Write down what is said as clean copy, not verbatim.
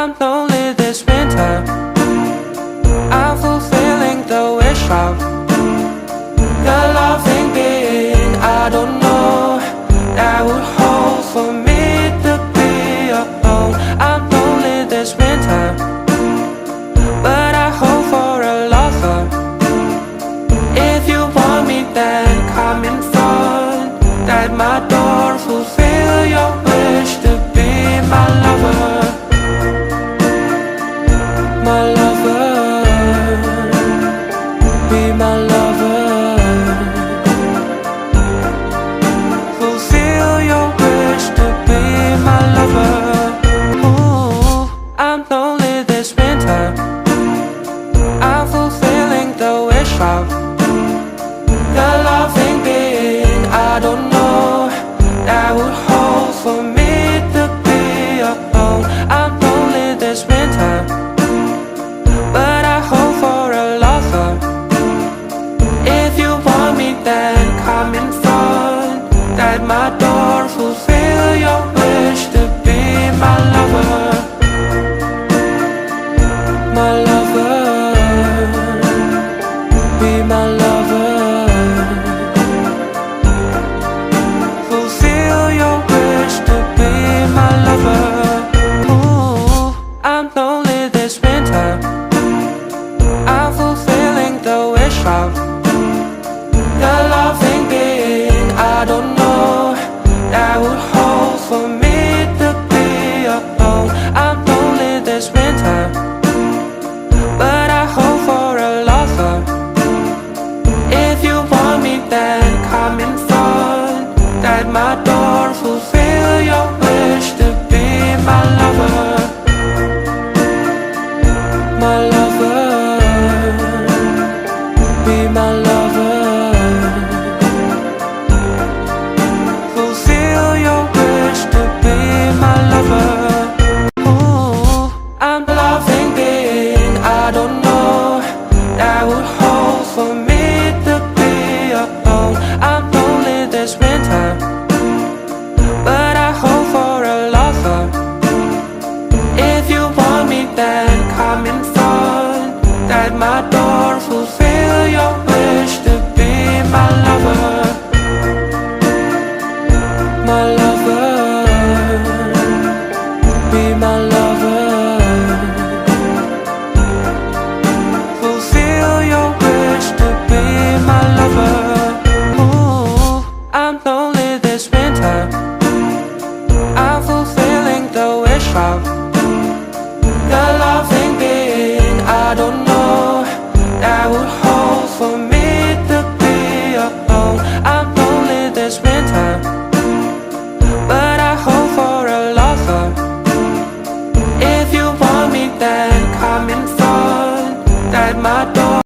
I'm lonely this winter. I'm fulfilling the wish of the loving being I don't know that would hold for me to be alone. I'm lonely this winter, but I hope for a lover. If you want me, then come in front at my door, fulfill your wish to be my lover. My lover, be my lover. Fulfill your wish to be my lover. Ooh, I'm lonely this winter. I'm fulfilling the wish of the loving being I don't know that would hold for me to be alone. I'm lonely this winter, but I hope for a lover. If you want me, then come in front at my door, fulfill your wish to be my lover. My lover, be my lover. Fulfill your wish to be my lover. Ooh, I'm lonely this winter. I'm fulfilling the wish of the loving being I don't know that would hold for me to be alone. I'm lonely this winter, but I hope for a lover. If you want me, then come in front at my door, fulfill your wish to be my lover. My lover, be my lover.